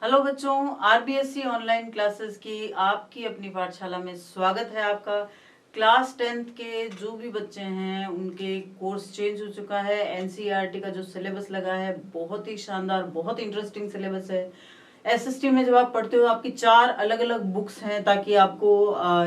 Hello बच्चों, RBSC online classes की आपकी अपनी पाठशाला में स्वागत है आपका। क्लास 10th के जो भी बच्चे हैं उनके कोर्स चेंज हो चुका है। एनसीईआरटी का जो सिलेबस लगा है बहुत ही शानदार, बहुत इंटरेस्टिंग सिलेबस है। एसएसटी में जब आप पढ़ते हो आपकी 4 अलग अलग बुक्स हैं ताकि आपको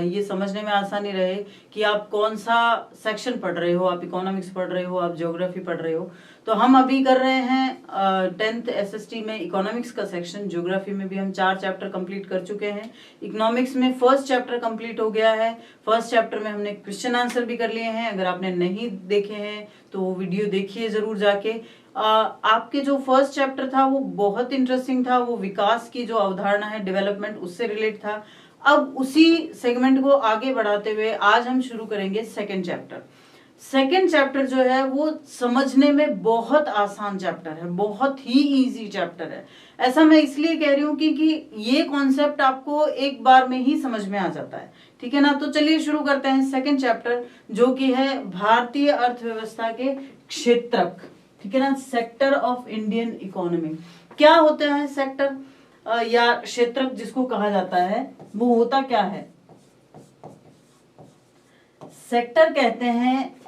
ये समझने में आसानी रहे कि आप कौन सा सेक्शन पढ़ रहे हो। आप इकोनॉमिक्स पढ़ रहे हो, आप ज्योग्राफी पढ़ रहे हो। तो हम अभी कर रहे हैं 10th एसएसटी में इकोनॉमिक्स का सेक्शन। ज्योग्राफी में भी हम 4 चैप्टर कंप्लीट कर चुके हैं। इकोनॉमिक्स में फर्स्ट चैप्टर कंप्लीट हो गया है। फर्स्ट चैप्टर में हमने क्वेश्चन आंसर भी कर लिए हैं। अगर आपने नहीं देखे हैं तो वो वीडियो देखिए जरूर जाके। आपके जो फर्स्ट चैप्टर था वो बहुत इंटरेस्टिंग था। वो विकास की जो अवधारणा है, डेवलपमेंट, उससे रिलेट था। अब उसी सेगमेंट को आगे बढ़ाते हुए आज हम शुरू करेंगे सेकेंड चैप्टर। सेकेंड चैप्टर जो है वो समझने में बहुत आसान चैप्टर है, बहुत ही इजी चैप्टर है। ऐसा मैं इसलिए कह रही हूँ कि ये कॉन्सेप्ट आपको एक बार में ही समझ में आ जाता है। ठीक है ना। तो चलिए शुरू करते हैं सेकेंड चैप्टर, जो कि है भारतीय अर्थव्यवस्था के क्षेत्रक। ठीक है ना, सेक्टर ऑफ इंडियन इकोनॉमी। क्या होता है सेक्टर या क्षेत्रक जिसको कहा जाता है, वो होता क्या है? सेक्टर कहते हैं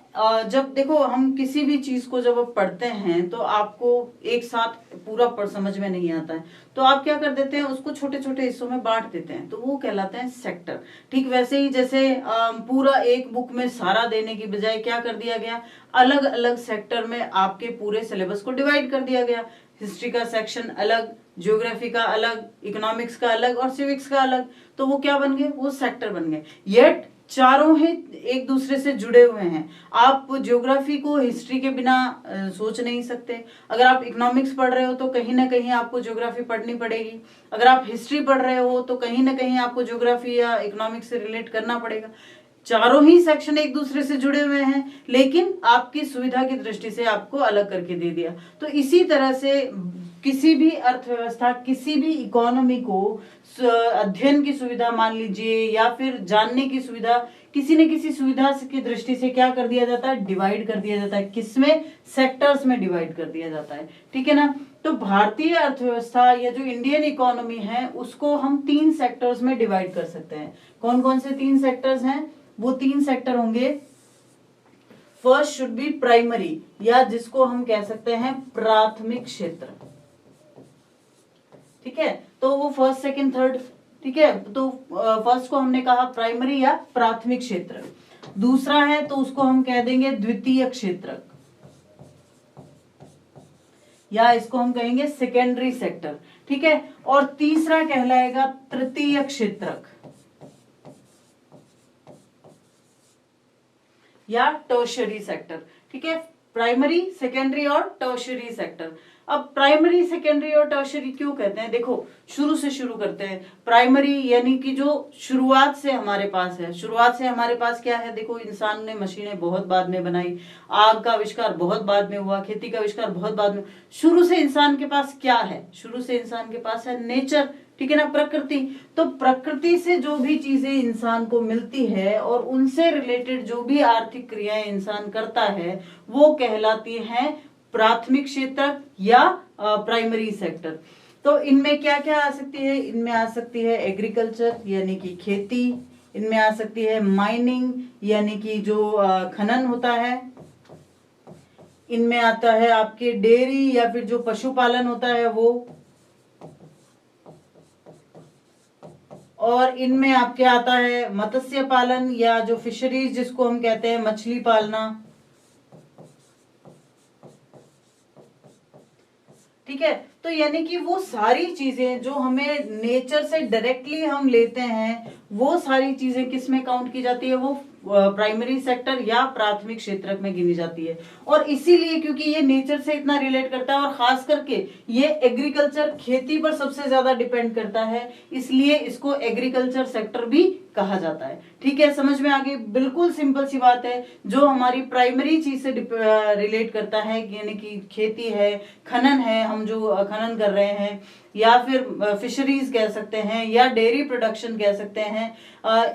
जब देखो हम किसी भी चीज को जब आप पढ़ते हैं तो आपको एक साथ पूरा समझ में नहीं आता है, तो आप क्या कर देते हैं, उसको छोटे छोटे हिस्सों में बांट देते हैं, तो वो कहलाते हैं सेक्टर। ठीक वैसे ही जैसे पूरा एक बुक में सारा देने की बजाय क्या कर दिया गया, अलग अलग सेक्टर में आपके पूरे सिलेबस को डिवाइड कर दिया गया। हिस्ट्री का सेक्शन अलग, ज्योग्राफी का अलग, इकोनॉमिक्स का अलग और सिविक्स का अलग। तो वो क्या बन गए, वो सेक्टर बन गए। येट चारों ही एक दूसरे से जुड़े हुए हैं। आप ज्योग्राफी को हिस्ट्री के बिना सोच नहीं सकते। अगर आप इकोनॉमिक्स पढ़ रहे हो तो कहीं ना कहीं आपको ज्योग्राफी पढ़नी पड़ेगी। अगर आप हिस्ट्री पढ़ रहे हो तो कहीं ना कहीं आपको ज्योग्राफी या इकोनॉमिक्स से रिलेट करना पड़ेगा। चारों ही सेक्शन एक दूसरे से जुड़े हुए हैं, लेकिन आपकी सुविधा की दृष्टि से आपको अलग करके दे दिया। तो इसी तरह से किसी भी अर्थव्यवस्था, किसी भी इकोनॉमी को अध्ययन की सुविधा मान लीजिए या फिर जानने की सुविधा, किसी न किसी सुविधा की दृष्टि से क्या कर दिया जाता है, डिवाइड कर दिया जाता है। किसमें? सेक्टर्स में डिवाइड कर दिया जाता है। ठीक है ना। तो भारतीय अर्थव्यवस्था या जो इंडियन इकोनॉमी है उसको हम 3 सेक्टर्स में डिवाइड कर सकते हैं। कौन कौन से 3 सेक्टर्स हैं? वो 3 सेक्टर होंगे, फर्स्ट शुड बी प्राइमरी, या जिसको हम कह सकते हैं प्राथमिक क्षेत्र। ठीक है, तो वो फर्स्ट, सेकंड, थर्ड। ठीक है, तो फर्स्ट को हमने कहा प्राइमरी या प्राथमिक क्षेत्र। दूसरा है तो उसको हम कह देंगे द्वितीय क्षेत्रक, या इसको हम कहेंगे सेकेंडरी सेक्टर। ठीक है, और तीसरा कहलाएगा तृतीय क्षेत्रक या टर्शियरी सेक्टर। ठीक है, प्राइमरी, सेकेंडरी और टर्शियरी सेक्टर। अब प्राइमरी, सेकेंडरी और टर्शियरी क्यों कहते हैं? देखो शुरू से शुरू करते हैं। प्राइमरी यानी कि जो शुरुआत से हमारे पास है। शुरुआत से हमारे पास क्या है? देखो इंसान ने मशीनें बहुत बाद में बनाई, आग का आविष्कार बहुत बाद में हुआ, खेती का आविष्कार बहुत बाद में। शुरू से इंसान के पास क्या है? शुरू से इंसान के पास है नेचर। ठीक है ना, प्रकृति। तो प्रकृति से जो भी चीजें इंसान को मिलती है और उनसे रिलेटेड जो भी आर्थिक क्रियाएं इंसान करता है वो कहलाती हैं प्राथमिक क्षेत्र या प्राइमरी सेक्टर। तो इनमें क्या क्या आ सकती है? इनमें आ सकती है एग्रीकल्चर यानी कि खेती, इनमें आ सकती है माइनिंग यानी कि जो खनन होता है, इनमें आता है आपके डेयरी या फिर जो पशुपालन होता है वो, और इनमें आपके आता है मत्स्य पालन या जो फिशरीज जिसको हम कहते हैं मछली पालना। ठीक है, तो यानी कि वो सारी चीजें जो हमें नेचर से डायरेक्टली हम लेते हैं वो सारी चीजें किस में काउंट की जाती है? वो प्राइमरी सेक्टर या प्राथमिक क्षेत्रक में गिनी जाती है। और इसीलिए क्योंकि ये नेचर से इतना रिलेट करता है और खास करके ये एग्रीकल्चर, खेती पर सबसे ज्यादा डिपेंड करता है, इसलिए इसको एग्रीकल्चर सेक्टर भी कहा जाता है। ठीक है, समझ में आ गई? बिल्कुल सिंपल सी बात है। जो हमारी प्राइमरी चीज से रिलेट करता है, यानी कि खेती है, खनन है, हम जो खनन कर रहे हैं, या फिर फिशरीज कह सकते हैं, या डेयरी प्रोडक्शन कह सकते हैं,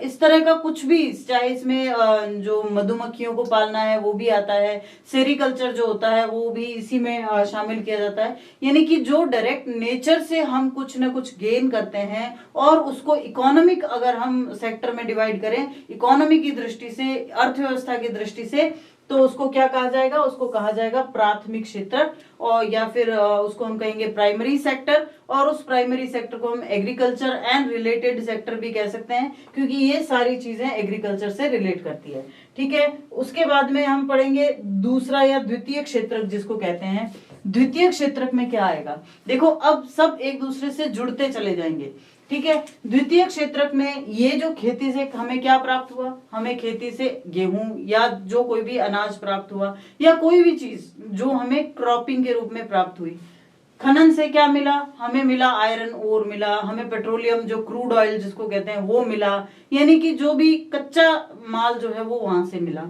इस तरह का कुछ भी, चाहे इसमें जो मधुमक्खियों को पालना है वो भी आता है, सेरिकल्चर जो होता है वो भी इसी में शामिल किया जाता है। यानी कि जो डायरेक्ट नेचर से हम कुछ ना कुछ गेन करते हैं और उसको इकोनॉमिक, अगर हम सेक्टर में डिवाइड करें इकोनॉमी की दृष्टि से, अर्थव्यवस्था की दृष्टि से, तो उसको क्या कहा जाएगा? उसको कहा जाएगा प्राथमिक क्षेत्र, और या फिर उसको हम कहेंगे प्राइमरी सेक्टर। और उस प्राइमरी सेक्टर को हम एग्रीकल्चर एंड रिलेटेड सेक्टर भी कह सकते हैं, क्योंकि ये सारी चीजें एग्रीकल्चर से रिलेट करती है। ठीक है, उसके बाद में हम पढ़ेंगे दूसरा या द्वितीय क्षेत्र जिसको कहते हैं। द्वितीय क्षेत्र में क्या आएगा? देखो, अब सब एक दूसरे से जुड़ते चले जाएंगे। ठीक है, द्वितीय क्षेत्र में ये जो खेती से हमें क्या प्राप्त हुआ? हमें खेती से गेहूं या जो कोई भी अनाज प्राप्त हुआ, या कोई भी चीज जो हमें क्रॉपिंग के रूप में प्राप्त हुई। खनन से क्या मिला? हमें मिला आयरन ओर मिला, हमें पेट्रोलियम जो क्रूड ऑयल जिसको कहते हैं वो मिला, यानी कि जो भी कच्चा माल जो है वो वहां से मिला।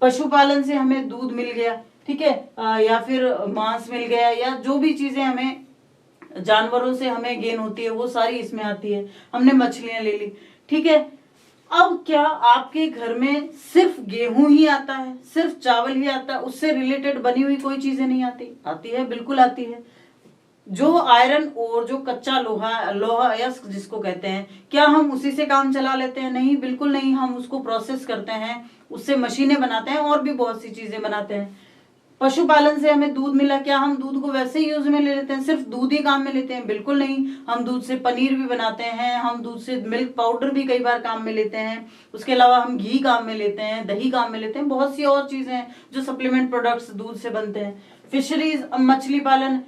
पशुपालन से हमें दूध मिल गया, ठीक है, या फिर मांस मिल गया, या जो भी चीजें हमें जानवरों से हमें गेन होती है वो सारी इसमें आती है। हमने मछलियां ले ली। ठीक है, अब क्या आपके घर में सिर्फ गेहूं ही आता है, सिर्फ चावल ही आता है, उससे रिलेटेड बनी हुई कोई चीजें नहीं आती? आती है, बिल्कुल आती है। जो आयरन और जो कच्चा लोहा, लोहा अयस्क जिसको कहते हैं, क्या हम उसी से काम चला लेते हैं? नहीं, बिल्कुल नहीं। हम उसको प्रोसेस करते हैं, उससे मशीनें बनाते हैं और भी बहुत सी चीजें बनाते हैं। पशुपालन से हमें दूध मिला, क्या हम दूध को वैसे ही यूज में ले लेते हैं, सिर्फ दूध ही काम में लेते हैं? बिल्कुल नहीं। हम दूध से पनीर भी बनाते हैं, हम दूध से मिल्क पाउडर भी कई बार काम में लेते हैं, उसके अलावा हम घी काम में लेते हैं, दही काम में लेते हैं, बहुत सी और चीजें हैं जो सप्लीमेंट प्रोडक्ट्स दूध से बनते हैं। फिशरीज, मछली पालन,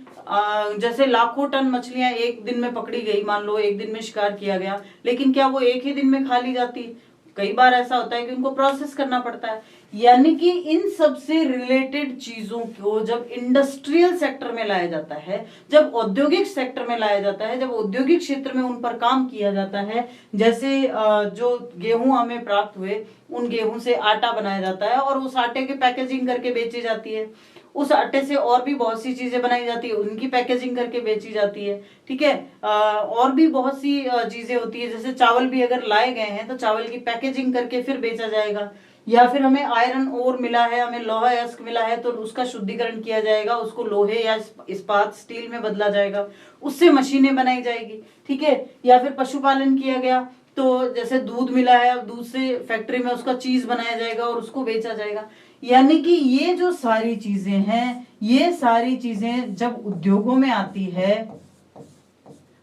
जैसे लाखों टन मछलियां एक दिन में पकड़ी गई, मान लो एक दिन में शिकार किया गया, लेकिन क्या वो एक ही दिन में खा ली जाती? कई बार ऐसा होता है कि उनको प्रोसेस करना पड़ता है। यानी कि इन सब से रिलेटेड चीजों को जब इंडस्ट्रियल सेक्टर में लाया जाता है, जब औद्योगिक सेक्टर में लाया जाता है, जब औद्योगिक क्षेत्र में उन पर काम किया जाता है, जैसे जो गेहूं हमें प्राप्त हुए, उन गेहूं से आटा बनाया जाता है और उस आटे की पैकेजिंग करके बेची जाती है। उस आटे से और भी बहुत सी चीजें बनाई जाती है, उनकी पैकेजिंग करके बेची जाती है। ठीक है, और भी बहुत सी चीजें होती है, जैसे चावल भी अगर लाए गए हैं तो चावल की पैकेजिंग करके फिर बेचा जाएगा। या फिर हमें आयरन ओर मिला है, हमें लोहा अयस्क मिला है, तो उसका शुद्धिकरण किया जाएगा, उसको लोहे या इस्पात स्टील में बदला जाएगा, उससे मशीनें बनाई जाएगी। ठीक है, या फिर पशुपालन किया गया तो जैसे दूध मिला है, अब दूध से फैक्ट्री में उसका चीज बनाया जाएगा और उसको बेचा जाएगा। यानी कि ये जो सारी चीजें हैं, ये सारी चीजें जब उद्योगों में आती है,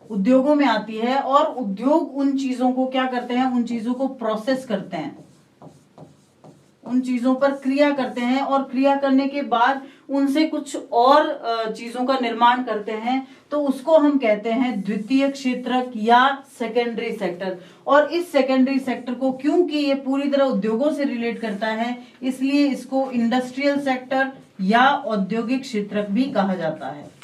उद्योगों में आती है और उद्योग उन चीजों को क्या करते हैं? उन चीजों को प्रोसेस करते हैं, उन चीजों पर क्रिया करते हैं, और क्रिया करने के बाद उनसे कुछ और चीजों का निर्माण करते हैं, तो उसको हम कहते हैं द्वितीय क्षेत्रक या सेकेंडरी सेक्टर। और इस सेकेंडरी सेक्टर को, क्योंकि ये पूरी तरह उद्योगों से रिलेट करता है, इसलिए इसको इंडस्ट्रियल सेक्टर या औद्योगिक क्षेत्रक भी कहा जाता है।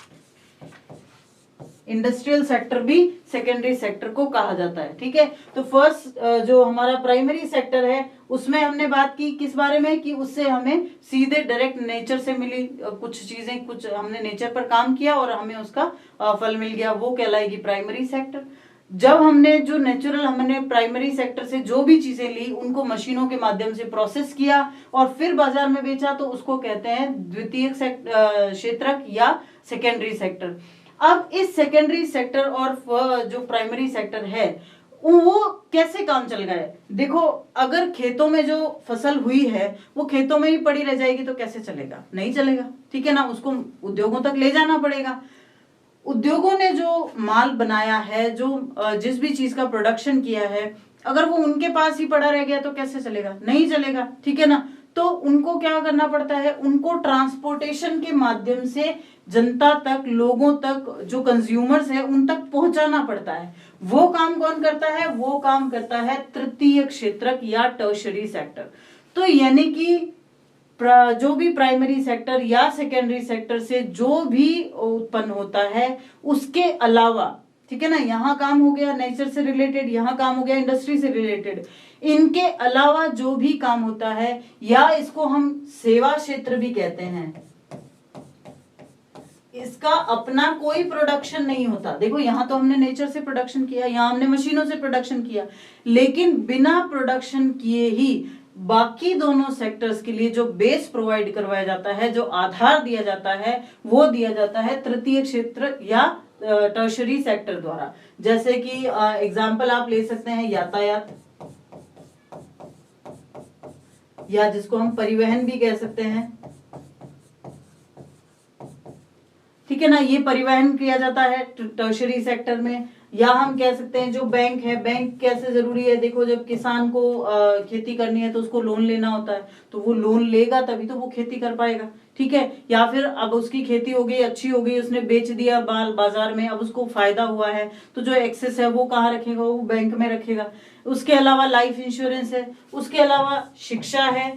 इंडस्ट्रियल सेक्टर भी सेकेंडरी सेक्टर को कहा जाता है। ठीक है, तो फर्स्ट जो हमारा प्राइमरी सेक्टर है उसमें हमने बात की किस बारे में, कि उससे हमें सीधे डायरेक्ट नेचर से मिली कुछ चीजें, कुछ हमने नेचर पर काम किया और हमें उसका फल मिल गया, वो कहलाएगी प्राइमरी सेक्टर। जब हमने जो नेचुरल, हमने प्राइमरी सेक्टर से जो भी चीजें ली उनको मशीनों के माध्यम से प्रोसेस किया और फिर बाजार में बेचा, तो उसको कहते हैं द्वितीय क्षेत्रक या सेकेंडरी सेक्टर। अब इस सेकेंडरी सेक्टर और जो प्राइमरी सेक्टर है वो कैसे काम चल रहा है? देखो, अगर खेतों में जो फसल हुई है वो खेतों में ही पड़ी रह जाएगी तो कैसे चलेगा? नहीं चलेगा। ठीक है ना, उसको उद्योगों तक ले जाना पड़ेगा। उद्योगों ने जो माल बनाया है, जो जिस भी चीज का प्रोडक्शन किया है, अगर वो उनके पास ही पड़ा रह गया तो कैसे चलेगा? नहीं चलेगा। ठीक है ना, तो उनको क्या करना पड़ता है? उनको ट्रांसपोर्टेशन के माध्यम से जनता तक, लोगों तक, जो कंज्यूमर्स है उन तक पहुंचाना पड़ता है। वो काम कौन करता है? वो काम करता है तृतीय क्षेत्रक या टर्शरी सेक्टर। तो यानी कि जो भी प्राइमरी सेक्टर या सेकेंडरी सेक्टर से जो भी उत्पन्न होता है उसके अलावा, ठीक है ना, यहाँ काम हो गया नेचर से रिलेटेड, यहाँ काम हो गया इंडस्ट्री से रिलेटेड। इनके अलावा जो भी काम होता है, या इसको हम सेवा क्षेत्र भी कहते हैं, इसका अपना कोई प्रोडक्शन नहीं होता। देखो यहाँ तो हमने नेचर से प्रोडक्शन किया, यहाँ हमने मशीनों से प्रोडक्शन किया, लेकिन बिना प्रोडक्शन किए ही बाकी दोनों सेक्टर्स के लिए जो बेस प्रोवाइड करवाया जाता है, जो आधार दिया जाता है, वो दिया जाता है तृतीय क्षेत्र या टर्शरी सेक्टर द्वारा। जैसे कि एग्जांपल आप ले सकते हैं यातायात, या जिसको हम परिवहन भी कह सकते हैं, ठीक है ना, ये परिवहन किया जाता है टर्शरी सेक्टर में। या हम कह सकते हैं जो बैंक है, बैंक कैसे जरूरी है, देखो जब किसान को खेती करनी है तो उसको लोन लेना होता है, तो वो लोन लेगा तभी तो वो खेती कर पाएगा, ठीक है। या फिर अब उसकी खेती हो गई, अच्छी हो गई, उसने बेच दिया बाजार में, अब उसको फायदा हुआ है, तो जो एक्सेस है वो कहाँ रखेगा, वो बैंक में रखेगा। उसके अलावा लाइफ इंश्योरेंस है, उसके अलावा शिक्षा है।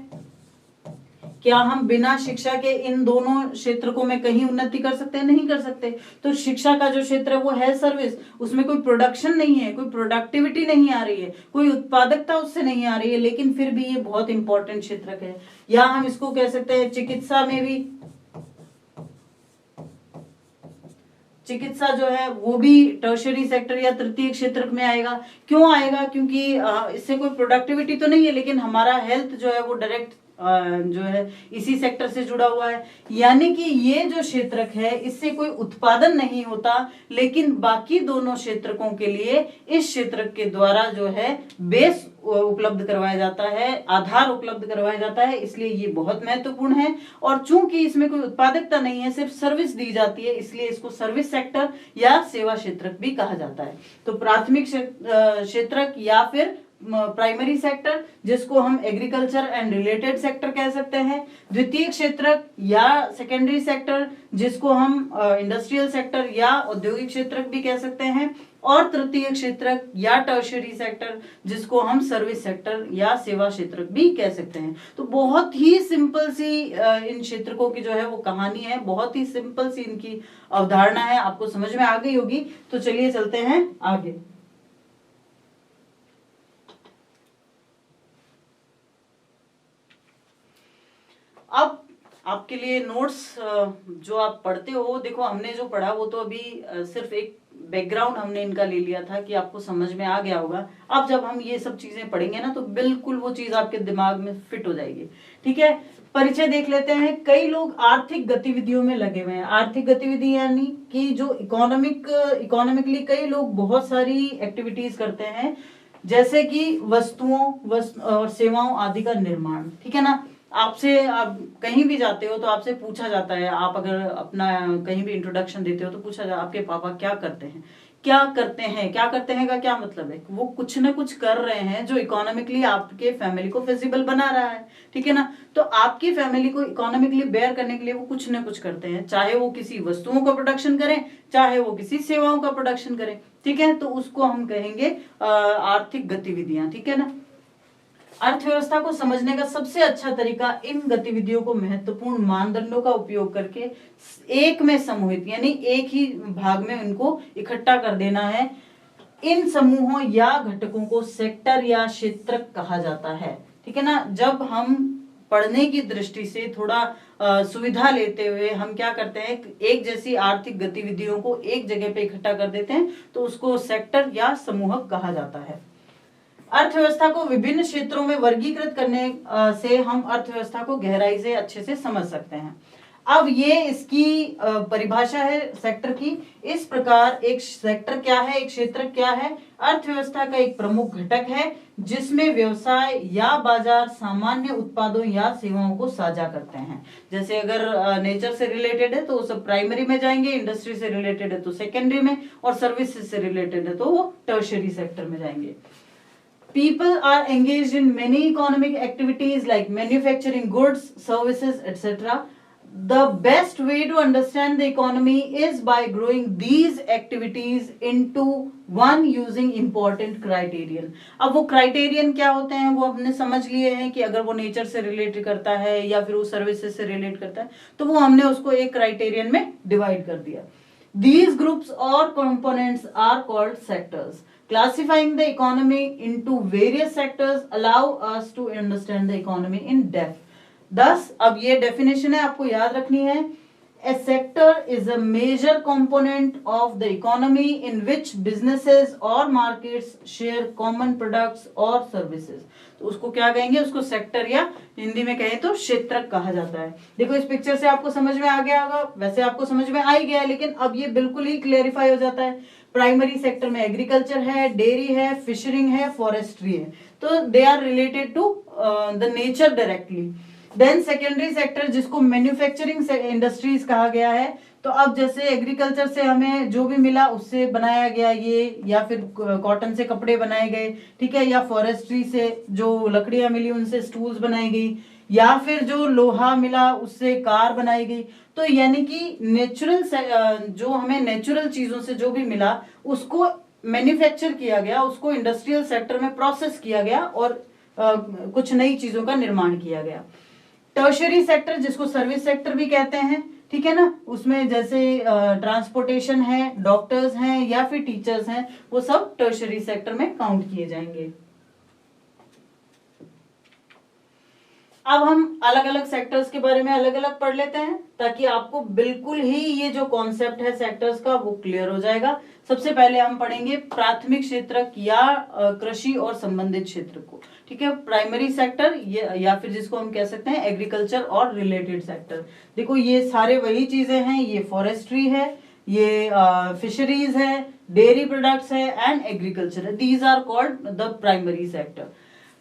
क्या हम बिना शिक्षा के इन दोनों क्षेत्र को में कहीं उन्नति कर सकते हैं? नहीं कर सकते। तो शिक्षा का जो क्षेत्र है वो है सर्विस, उसमें कोई प्रोडक्शन नहीं है, कोई प्रोडक्टिविटी नहीं आ रही है, कोई उत्पादकता उससे नहीं आ रही है, लेकिन फिर भी ये बहुत इंपॉर्टेंट क्षेत्र है। या हम इसको कह सकते हैं चिकित्सा में भी, चिकित्सा जो है वो भी टर्शरी सेक्टर या तृतीय क्षेत्र में आएगा। क्यों आएगा? क्योंकि इससे कोई प्रोडक्टिविटी तो नहीं है, लेकिन हमारा हेल्थ जो है वो डायरेक्ट जो है इसी सेक्टर से जुड़ा हुआ है। यानी कि ये जो क्षेत्रक है इससे कोई उत्पादन नहीं होता, लेकिन बाकी दोनों क्षेत्रकों के लिए इस क्षेत्रक के द्वारा जो है बेस उपलब्ध करवाया जाता है, आधार उपलब्ध करवाया जाता है, इसलिए ये बहुत महत्वपूर्ण है। और चूंकि इसमें कोई उत्पादकता नहीं है, सिर्फ सर्विस दी जाती है, इसलिए इसको सर्विस सेक्टर या सेवा क्षेत्रक भी कहा जाता है। तो प्राथमिक क्षेत्रक या फिर प्राइमरी सेक्टर, जिसको हम एग्रीकल्चर एंड रिलेटेड सेक्टर कह सकते हैं, द्वितीय क्षेत्रक या सेकेंडरी सेक्टर, जिसको हम इंडस्ट्रियल सेक्टर या औद्योगिक क्षेत्रक भी कह सकते हैं, और तृतीय क्षेत्रक या टर्शरी सेक्टर, जिसको हम सर्विस सेक्टर या सेवा क्षेत्रक भी कह सकते हैं। तो बहुत ही सिंपल सी इन क्षेत्रकों की जो है वो कहानी है, बहुत ही सिंपल सी इनकी अवधारणा है, आपको समझ में आ गई होगी। तो चलिए चलते हैं आगे। अब आपके लिए नोट्स जो आप पढ़ते हो, देखो हमने जो पढ़ा वो तो अभी सिर्फ एक बैकग्राउंड हमने इनका ले लिया था कि आपको समझ में आ गया होगा। अब जब हम ये सब चीजें पढ़ेंगे ना तो बिल्कुल वो चीज आपके दिमाग में फिट हो जाएगी, ठीक है। परिचय देख लेते हैं। कई लोग आर्थिक गतिविधियों में लगे हुए हैं। आर्थिक गतिविधि यानी कि जो इकोनॉमिकली कई लोग बहुत सारी एक्टिविटीज करते हैं, जैसे कि वस्तुओं और सेवाओं आदि का निर्माण, ठीक है ना। आपसे आप कहीं भी जाते हो तो आपसे पूछा जाता है, आप अगर अपना कहीं भी इंट्रोडक्शन देते हो तो पूछा जाता है आपके पापा क्या करते हैं, क्या करते हैं। क्या करते हैं का क्या मतलब है? वो कुछ ना कुछ कर रहे हैं जो इकोनॉमिकली आपके फैमिली को फिजिबल बना रहा है, ठीक है ना। तो आपकी फैमिली को इकोनॉमिकली बेयर करने के लिए वो कुछ ना कुछ करते हैं, चाहे वो किसी वस्तुओं का प्रोडक्शन करें, चाहे वो किसी सेवाओं का प्रोडक्शन करें, ठीक है। तो उसको हम कहेंगे आर्थिक गतिविधियां, ठीक है ना। अर्थव्यवस्था को समझने का सबसे अच्छा तरीका इन गतिविधियों को महत्वपूर्ण मानदंडों का उपयोग करके एक में समूहित यानी एक ही भाग में उनको इकट्ठा कर देना है। इन समूहों या घटकों को सेक्टर या क्षेत्र कहा जाता है, ठीक है ना। जब हम पढ़ने की दृष्टि से थोड़ा सुविधा लेते हुए हम क्या करते हैं, एक जैसी आर्थिक गतिविधियों को एक जगह पे इकट्ठा कर देते हैं, तो उसको सेक्टर या समूह कहा जाता है। अर्थव्यवस्था को विभिन्न क्षेत्रों में वर्गीकृत करने से हम अर्थव्यवस्था को गहराई से अच्छे से समझ सकते हैं। अब ये इसकी परिभाषा है सेक्टर की इस प्रकार। एक सेक्टर क्या है, एक क्षेत्र क्या है? अर्थव्यवस्था का एक प्रमुख घटक है जिसमें व्यवसाय या बाजार सामान्य उत्पादों या सेवाओं को साझा करते हैं। जैसे अगर नेचर से रिलेटेड है तो सब प्राइमरी में जाएंगे, इंडस्ट्री से रिलेटेड है तो सेकेंडरी में, और सर्विसेज से रिलेटेड है तो वो टर्शरी सेक्टर में जाएंगे। People are engaged in many economic activities like manufacturing goods, services, etc. The best way to understand the economy is by growing these activities into one using important criterion. अब वो criterion क्या होते हैं वो हमने समझ लिए हैं कि अगर वो नेचर से रिलेट करता है या फिर वो सर्विसेज से रिलेट करता है तो वो हमने उसको एक क्राइटेरियन में डिवाइड कर दिया। These groups or components are called sectors. Classifying the economy into various sectors allow us to understand the economy in depth. Thus, अब ये definition है, आपको याद रखनी है. A sector is a major component of the economy in which businesses or markets share common products or services. तो उसको क्या कहेंगे, उसको सेक्टर या हिंदी में कहें तो क्षेत्रक कहा जाता है. देखो इस पिक्चर से आपको समझ में आ गया होगा, वैसे आपको समझ में आ ही गया है, लेकिन अब ये बिल्कुल ही क्लेरिफाई हो जाता है. प्राइमरी सेक्टर में एग्रीकल्चर है, डेयरी है, फिशरिंग है, फॉरेस्ट्री है, तो they are related to the nature directly. Then secondary sector जिसको मैन्युफैक्चरिंग इंडस्ट्रीज कहा गया है. तो अब जैसे एग्रीकल्चर से हमें जो भी मिला उससे बनाया गया ये, या फिर कॉटन से कपड़े बनाए गए, ठीक है, या फॉरेस्ट्री से जो लकड़ियां मिली उनसे स्टूल्स बनाई गई, या फिर जो लोहा मिला उससे कार बनाई गई. तो यानी कि नेचुरल जो हमें नेचुरल चीजों से जो भी मिला उसको मैन्युफैक्चर किया गया, उसको इंडस्ट्रियल सेक्टर में प्रोसेस किया गया और कुछ नई चीजों का निर्माण किया गया. टर्शरी सेक्टर जिसको सर्विस सेक्टर भी कहते हैं, ठीक है ना, उसमें जैसे ट्रांसपोर्टेशन है, डॉक्टर्स हैं या फिर टीचर्स हैं, वो सब टर्शरी सेक्टर में काउंट किए जाएंगे. अब हम अलग अलग सेक्टर्स के बारे में अलग अलग पढ़ लेते हैं ताकि आपको बिल्कुल ही ये जो कॉन्सेप्ट है सेक्टर्स का वो क्लियर हो जाएगा. सबसे पहले हम पढ़ेंगे प्राथमिक क्षेत्र या कृषि और संबंधित क्षेत्र को, ठीक है. प्राइमरी सेक्टर या फिर जिसको हम कह सकते हैं एग्रीकल्चर और रिलेटेड सेक्टर. देखो ये सारे वही चीजें हैं, ये फॉरेस्ट्री है, ये फिशरीज है, डेयरी प्रोडक्ट्स है एंड एग्रीकल्चर है. These are called the primary sector.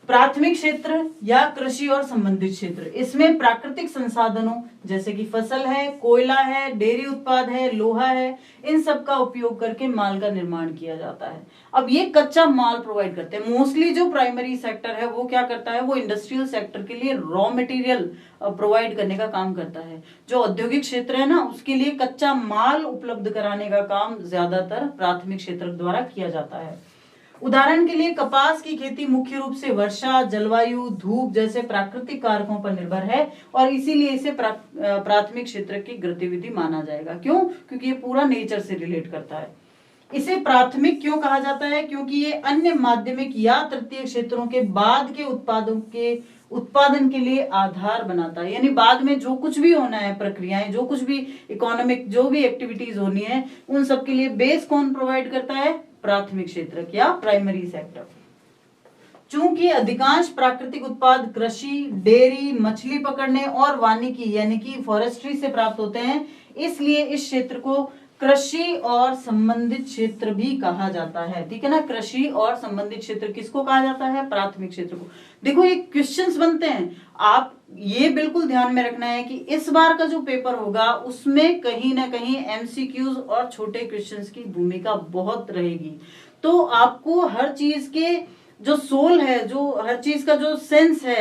प्राथमिक क्षेत्र या कृषि और संबंधित क्षेत्र, इसमें प्राकृतिक संसाधनों जैसे कि फसल है, कोयला है, डेयरी उत्पाद है, लोहा है, इन सब का उपयोग करके माल का निर्माण किया जाता है. अब ये कच्चा माल प्रोवाइड करते हैं. मोस्टली जो प्राइमरी सेक्टर है वो क्या करता है, वो इंडस्ट्रियल सेक्टर के लिए रॉ मटेरियल प्रोवाइड करने का काम करता है. जो औद्योगिक क्षेत्र है ना उसके लिए कच्चा माल उपलब्ध कराने का काम ज्यादातर प्राथमिक क्षेत्र द्वारा किया जाता है. उदाहरण के लिए कपास की खेती मुख्य रूप से वर्षा, जलवायु, धूप जैसे प्राकृतिक कारकों पर निर्भर है और इसीलिए इसे प्राथमिक क्षेत्र की गतिविधि माना जाएगा. क्यों? क्योंकि ये पूरा नेचर से रिलेट करता है. इसे प्राथमिक क्यों कहा जाता है? क्योंकि ये अन्य माध्यमिक या तृतीय क्षेत्रों के बाद के उत्पादों के उत्पादन के लिए आधार बनाता है. यानी बाद में जो कुछ भी होना है, प्रक्रियाएं, जो कुछ भी इकोनॉमिक जो भी एक्टिविटीज होनी है, उन सब के लिए बेस कौन प्रोवाइड करता है? प्राथमिक क्षेत्र या प्राइमरी सेक्टर. चूंकि अधिकांश प्राकृतिक उत्पाद कृषि, डेयरी, मछली पकड़ने और वानिकी यानी कि फॉरेस्ट्री से प्राप्त होते हैं, इसलिए इस क्षेत्र को कृषि और संबंधित क्षेत्र भी कहा जाता है. ठीक है ना, कृषि और संबंधित क्षेत्र किसको कहा जाता है? प्राथमिक क्षेत्र को. देखो ये क्वेश्चंस बनते हैं, आप ये बिल्कुल ध्यान में रखना है कि इस बार का जो पेपर होगा उसमें कहीं ना कहीं एमसीक्यूज और छोटे क्वेश्चंस की भूमिका बहुत रहेगी. तो आपको हर चीज के जो सोल है, जो हर चीज का जो सेंस है,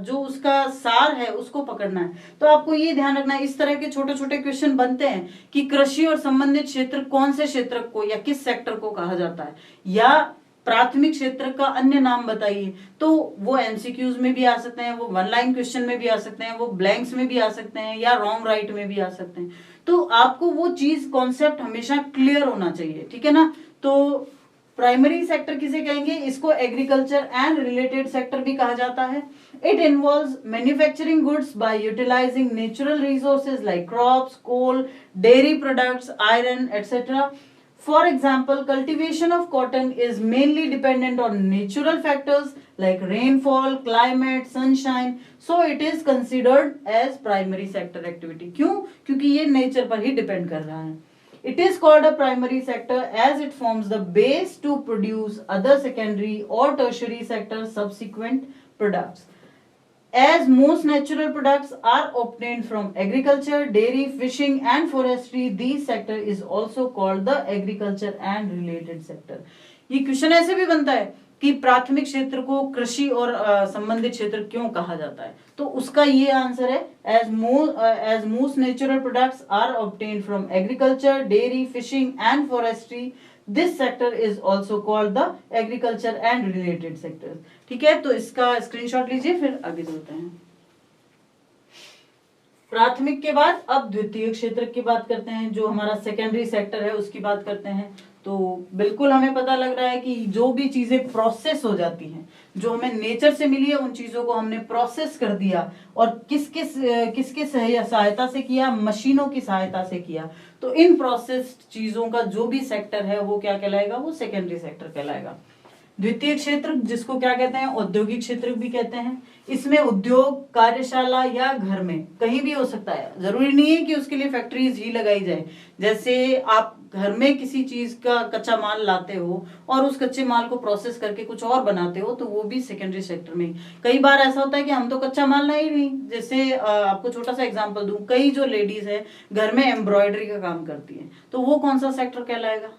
जो उसका सार है, उसको पकड़ना है. तो आपको ये ध्यान रखना है, इस तरह के छोटे छोटे क्वेश्चन बनते हैं कि कृषि और संबंधित क्षेत्र कौन से क्षेत्र को या किस सेक्टर को कहा जाता है, या प्राथमिक क्षेत्र का अन्य नाम बताइए. तो वो एमसीक्यूज में भी आ सकते हैं, वो वन लाइन क्वेश्चन में भी आ सकते हैं, वो ब्लैंक्स में भी आ सकते हैं, या रॉन्ग राइट में भी आ सकते हैं. तो आपको वो चीज कॉन्सेप्ट हमेशा क्लियर होना चाहिए. ठीक है ना. तो प्राइमरी सेक्टर किसे कहेंगे? इसको एग्रीकल्चर एंड रिलेटेड सेक्टर भी कहा जाता है. It involves manufacturing goods by utilising natural resources like crops, coal, dairy products, iron etcetera. For example, cultivation of cotton is mainly dependent on natural factors like rainfall, climate, sunshine. So it is considered as primary sector activity. क्यों? क्योंकि ये nature पर ही depend कर रहा है. It is called a primary sector as it forms the base to produce other secondary or tertiary sector subsequent products. As most natural products are obtained from agriculture, dairy, fishing and forestry, this sector is also called the agriculture and related sector. ये question ऐसे भी बनता है कि प्राथमिक क्षेत्र को कृषि और संबंधित क्षेत्र क्यों कहा जाता है? तो उसका ये आंसर है, as most natural products are obtained from agriculture, dairy, fishing and forestry, this sector is also called the agriculture and related sectors. ठीक है, तो इसका स्क्रीनशॉट लीजिए, फिर आगे चलते हैं. प्राथमिक के बाद अब द्वितीयक क्षेत्र की बात करते हैं, जो हमारा सेकेंडरी सेक्टर है उसकी बात करते हैं। तो बिल्कुल हमें पता लग रहा है कि जो भी चीजें प्रोसेस हो जाती हैं, जो हमें नेचर से मिली है, उन चीजों को हमने प्रोसेस कर दिया और किसके सहायता से किया, मशीनों की सहायता से किया। तो इन प्रोसेस चीजों का जो भी सेक्टर है वो क्या कहलाएगा, वो सेकेंडरी सेक्टर कहलाएगा। द्वितीय क्षेत्र जिसको क्या कहते हैं, औद्योगिक क्षेत्र भी कहते हैं। इसमें उद्योग, कार्यशाला या घर में कहीं भी हो सकता है, जरूरी नहीं है कि उसके लिए फैक्ट्रीज ही लगाई जाए। जैसे आप घर में किसी चीज का कच्चा माल लाते हो और उस कच्चे माल को प्रोसेस करके कुछ और बनाते हो, तो वो भी सेकेंडरी सेक्टर में। कई बार ऐसा होता है कि हम तो कच्चा माल ला ही नहीं, जैसे आपको छोटा सा एग्जांपल दूं, कई जो लेडीज है घर में एम्ब्रॉयडरी का काम करती है, तो वो कौन सा सेक्टर कहलाएगा।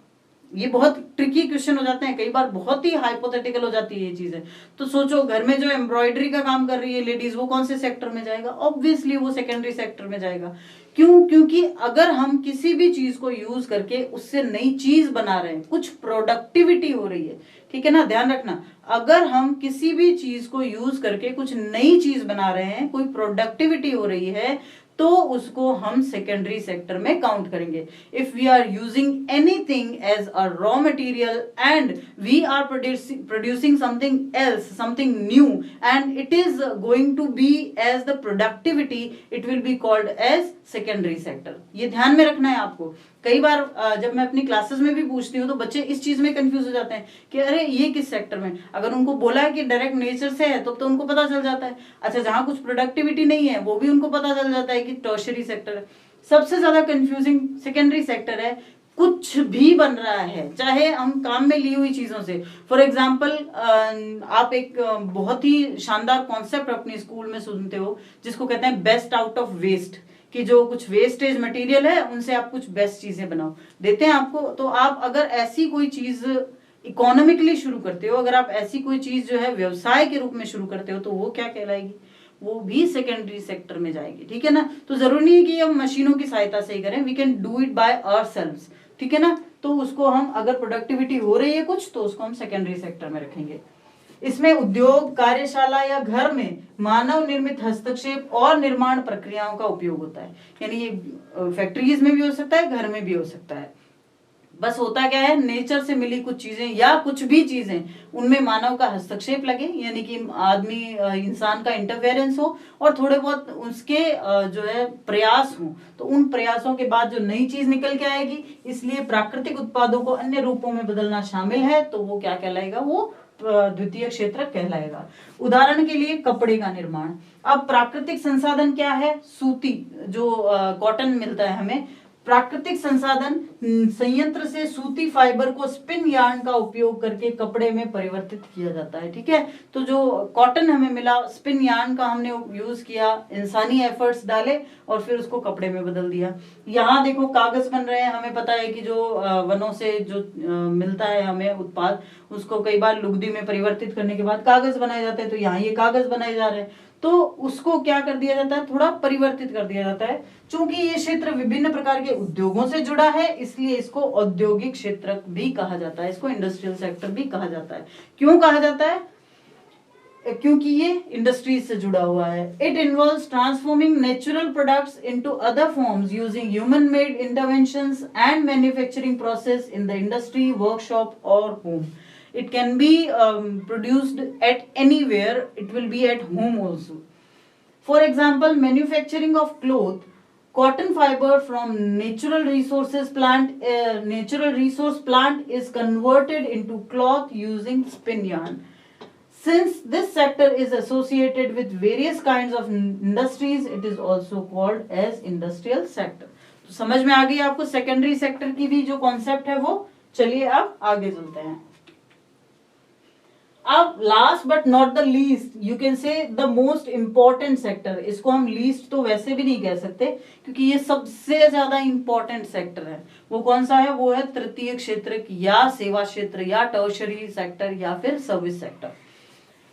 ये बहुत ट्रिकी क्वेश्चन हो जाते हैं, कई बार बहुत ही हाइपोथेटिकल हो जाती है ये चीजें। तो सोचो, घर में जो एम्ब्रॉयडरी का काम कर रही है लेडीज, वो कौन से सेक्टर में जाएगा, ऑब्वियसली वो सेकेंडरी सेक्टर में जाएगा। क्यों? क्योंकि अगर हम किसी भी चीज को यूज करके उससे नई चीज बना रहे हैं, कुछ प्रोडक्टिविटी हो रही है, ठीक है ना, ध्यान रखना, अगर हम किसी भी चीज को यूज करके कुछ नई चीज बना रहे हैं, कोई प्रोडक्टिविटी हो रही है, तो उसको हम सेकेंडरी सेक्टर में काउंट करेंगे। If we are using anything as a raw material and we are producing something else, something new, and it is going to be as the productivity, it will be called as secondary sector. ये ध्यान में रखना है आपको। कई बार जब मैं अपनी क्लासेस में भी पूछती हूँ तो बच्चे इस चीज में कंफ्यूज हो जाते हैं कि अरे ये किस सेक्टर में। अगर उनको बोला है कि डायरेक्ट नेचर से है तो उनको पता चल जाता है। अच्छा, जहां कुछ प्रोडक्टिविटी नहीं है वो भी उनको पता चल जाता है कि टर्शियरी सेक्टर है। सबसे ज्यादा कंफ्यूजिंग सेकेंडरी सेक्टर है। कुछ भी बन रहा है, चाहे हम काम में ली हुई चीजों से। फॉर एग्जाम्पल, आप एक बहुत ही शानदार कॉन्सेप्ट अपनी स्कूल में सुनते हो जिसको कहते हैं बेस्ट आउट ऑफ वेस्ट, कि जो कुछ वेस्टेज मटेरियल है उनसे आप कुछ बेस्ट चीजें बनाओ, देते हैं आपको। तो आप अगर ऐसी कोई चीज इकोनॉमिकली शुरू करते हो, अगर आप ऐसी कोई चीज जो है व्यवसाय के रूप में शुरू करते हो, तो वो क्या कहलाएगी, वो भी सेकेंडरी सेक्टर में जाएगी, ठीक है ना। तो जरूरी नहीं है कि हम मशीनों की सहायता से ही करें, we can do it by ourselves, ठीक है ना। तो उसको हम, अगर प्रोडक्टिविटी हो रही है कुछ, तो उसको हम सेकेंडरी सेक्टर में रखेंगे। इसमें उद्योग, कार्यशाला या घर में मानव निर्मित हस्तक्षेप और निर्माण प्रक्रियाओं का उपयोग होता है। यानी ये फैक्ट्रीज में भी हो सकता है, घर में भी हो सकता है। बस होता क्या है, नेचर से मिली कुछ चीजें या कुछ भी चीजें, उनमें मानव का हस्तक्षेप लगे, यानी कि आदमी, इंसान का इंटरफेरेंस हो, और थोड़े बहुत उसके जो है प्रयास हो। तो उन प्रयासों के बाद जो नई चीज निकल के आएगी, इसलिए प्राकृतिक उत्पादों को अन्य रूपों में बदलना शामिल है, तो वो क्या कहलाएगा, वो द्वितीय क्षेत्र कहलाएगा। उदाहरण के लिए कपड़े का निर्माण। अब प्राकृतिक संसाधन क्या है, सूती, जो कॉटन मिलता है हमें, प्राकृतिक संसाधन संयंत्र से सूती फाइबर को स्पिन यार्न का उपयोग करके कपड़े में परिवर्तित किया जाता है, ठीक है। तो जो कॉटन हमें मिला, स्पिन यार्न का हमने यूज किया, इंसानी एफर्ट्स डाले और फिर उसको कपड़े में बदल दिया। यहाँ देखो कागज बन रहे हैं, हमें पता है कि जो वनों से जो मिलता है हमें उत्पाद, उसको कई बार लुगदी में परिवर्तित करने के बाद कागज बनाए जाते हैं। तो यहाँ ये कागज बनाए जा रहे हैं, तो उसको क्या कर दिया जाता है, थोड़ा परिवर्तित कर दिया जाता है। चूंकि ये क्षेत्र विभिन्न प्रकार के उद्योगों से जुड़ा है, इसलिए इसको औद्योगिक क्षेत्र भी कहा जाता है, इसको इंडस्ट्रियल सेक्टर भी कहा जाता है। क्यों कहा जाता है? क्योंकि ये इंडस्ट्रीज से जुड़ा हुआ है। It involves transforming natural products into other forms using human made interventions and manufacturing process in the industry, workshop और home. It can be produced at anywhere. It will be at home also. For example, manufacturing of cloth, cotton fiber from natural resource plant is converted into cloth using spin yarn. Since this sector is associated with various kinds of industries, it is also called as industrial sector. तो समझ में आ गई आपको secondary sector की भी जो concept है वो। चलिए अब आगे चलते हैं। अब last but not the least, you can say the most important sector. इसको हम लीस्ट तो वैसे भी नहीं कह सकते, क्योंकि ये सबसे ज्यादा इंपॉर्टेंट सेक्टर है। वो कौन सा है? वो है तृतीय क्षेत्र या सेवा क्षेत्र या टर्शरी सेक्टर या फिर सर्विस सेक्टर।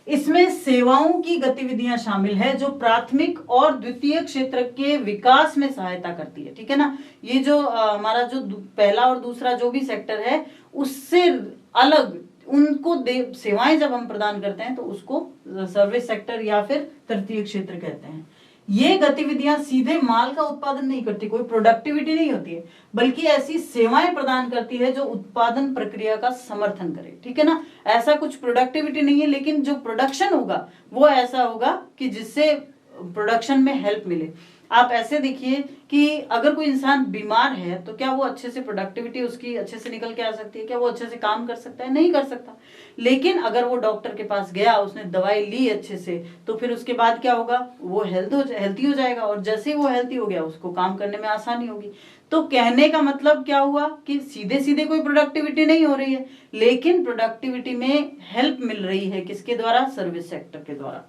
इसमें सेवाओं की गतिविधियां शामिल है जो प्राथमिक और द्वितीय क्षेत्र के विकास में सहायता करती है, ठीक है ना। ये जो हमारा जो पहला और दूसरा जो भी सेक्टर है, उससे अलग उनको सेवाएं जब हम प्रदान करते हैं तो उसको सर्विस सेक्टर या फिर तृतीय क्षेत्र कहते हैं। ये गतिविधियां सीधे माल का उत्पादन नहीं करती, कोई प्रोडक्टिविटी नहीं होती है, बल्कि ऐसी सेवाएं प्रदान करती है जो उत्पादन प्रक्रिया का समर्थन करे। ठीक है ना, ऐसा कुछ प्रोडक्टिविटी नहीं है, लेकिन जो प्रोडक्शन होगा वो ऐसा होगा कि जिससे प्रोडक्शन में हेल्प मिले। आप ऐसे देखिए कि अगर कोई इंसान बीमार है तो क्या वो अच्छे से प्रोडक्टिविटी उसकी अच्छे से निकल के आ सकती है? क्या वो अच्छे से काम कर सकता है? नहीं कर सकता। लेकिन अगर वो डॉक्टर के पास गया, उसने दवाई ली अच्छे से, तो फिर उसके बाद क्या होगा? वो हेल्थी हो जाएगा, और जैसे ही वो हेल्थी हो गया उसको काम करने में आसानी होगी। तो कहने का मतलब क्या हुआ कि सीधे सीधे कोई प्रोडक्टिविटी नहीं हो रही है, लेकिन प्रोडक्टिविटी में हेल्प मिल रही है किसके द्वारा? सर्विस सेक्टर के द्वारा।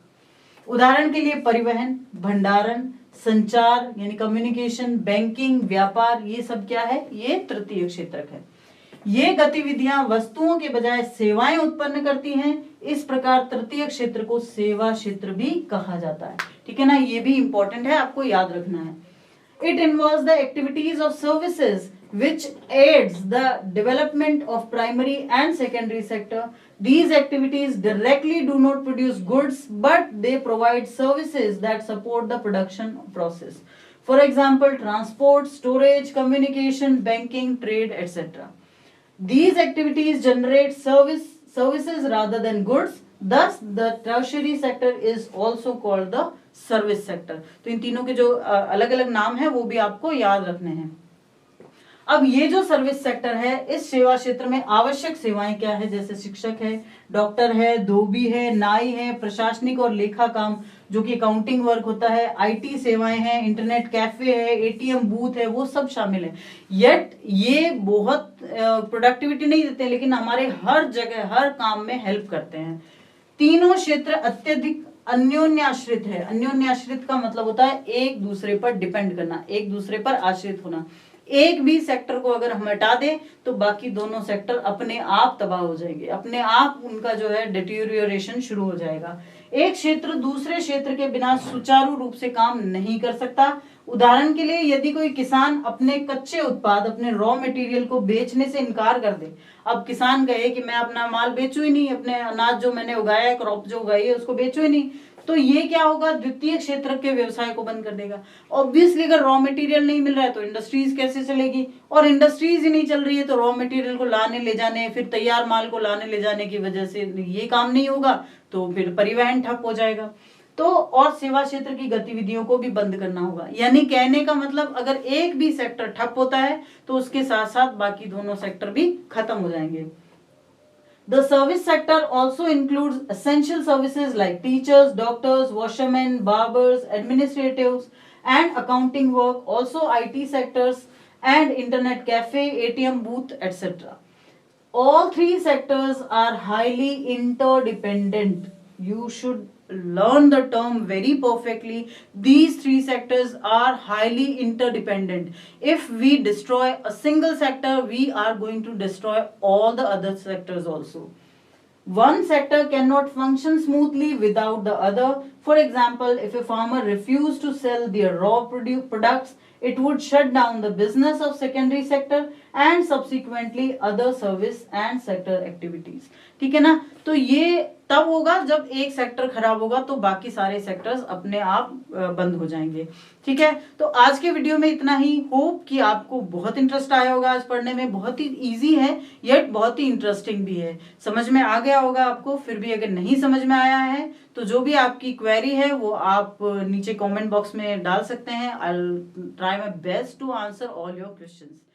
उदाहरण के लिए परिवहन, भंडारण, संचार यानी कम्युनिकेशन, बैंकिंग, व्यापार, ये सब क्या है? ये तृतीय क्षेत्रक है। ये गतिविधियां वस्तुओं के बजाय सेवाएं उत्पन्न करती हैं, इस प्रकार तृतीय क्षेत्र को सेवा क्षेत्र भी कहा जाता है। ठीक है ना, ये भी इंपॉर्टेंट है, आपको याद रखना है। It involves the activities of services which aids the development of primary and secondary sector. These activities directly do not produce goods, but they provide services that support the production process. For example, transport, storage, communication, banking, trade, etc. These activities generate services rather than goods. Thus, the tertiary sector is also called the service sector. तो इन तीनों के जो अलग अलग नाम है वो भी आपको याद रखने हैं। अब ये जो सर्विस सेक्टर है, इस सेवा क्षेत्र में आवश्यक सेवाएं क्या है? जैसे शिक्षक है, डॉक्टर है, धोबी है, नाई है, प्रशासनिक और लेखा काम जो कि अकाउंटिंग वर्क होता है, आईटी सेवाएं हैं, इंटरनेट कैफे है, एटीएम बूथ है, वो सब शामिल है। येट ये बहुत प्रोडक्टिविटी नहीं देते, लेकिन हमारे हर जगह हर काम में हेल्प करते हैं। तीनों क्षेत्र अत्यधिक अन्योन्याश्रित है। अन्योन्याश्रित का मतलब होता है एक दूसरे पर डिपेंड करना, एक दूसरे पर आश्रित होना। एक भी सेक्टर को अगर हम हटा दें तो बाकी दोनों सेक्टर अपने आप तबाह हो जाएंगे, अपने आप उनका जो है डिटीरियोरेशन शुरू हो जाएगा। एक क्षेत्र दूसरे क्षेत्र के बिना सुचारू रूप से काम नहीं कर सकता। उदाहरण के लिए यदि कोई किसान अपने कच्चे उत्पाद, अपने रॉ मटेरियल को बेचने से इनकार कर दे, अब किसान कहे कि मैं अपना माल बेचू ही नहीं, अपने अनाज जो मैंने उगाया है, क्रॉप जो उगाई है उसको बेचू ही नहीं, तो ये क्या होगा? द्वितीय क्षेत्र के व्यवसाय को बंद कर देगा। ऑब्वियसली अगर रॉ मटेरियल नहीं मिल रहा है तो इंडस्ट्रीज कैसे चलेगी? और इंडस्ट्रीज ही नहीं चल रही है तो रॉ मटेरियल को लाने ले जाने, फिर तैयार माल को लाने ले जाने की वजह से ये काम नहीं होगा, तो फिर परिवहन ठप हो जाएगा। तो और सेवा क्षेत्र की गतिविधियों को भी बंद करना होगा। यानी कहने का मतलब अगर एक भी सेक्टर ठप होता है तो उसके साथ साथ बाकी दोनों सेक्टर भी खत्म हो जाएंगे। The service sector also includes essential services like teachers, doctors, washermen, barbers, administratives, and accounting work, also IT sectors and internet cafe, ATM booth, etc. All three sectors are highly interdependent. You should learn the term very perfectly. These three sectors are highly interdependent. If we destroy a single sector, we are going to destroy all the other sectors also. One sector cannot function smoothly without the other. For example, if a farmer refused to sell their raw products, it would shut down the business of secondary sector and subsequently other service and sector activities. ठीक है ना, तो ये तब होगा जब एक sector खराब होगा तो बाकी सारे सेक्टर्स अपने आप बंद हो जाएंगे। ठीक है, तो आज के वीडियो में इतना ही। होप कि आपको बहुत इंटरेस्ट आया होगा आज पढ़ने में। बहुत ही इजी है येट बहुत ही इंटरेस्टिंग भी है, समझ में आ गया होगा आपको। फिर भी अगर नहीं समझ में आया है तो जो भी आपकी क्वेरी है वो आप नीचे कमेंट बॉक्स में डाल सकते हैं। I will try my best to answer all your questions.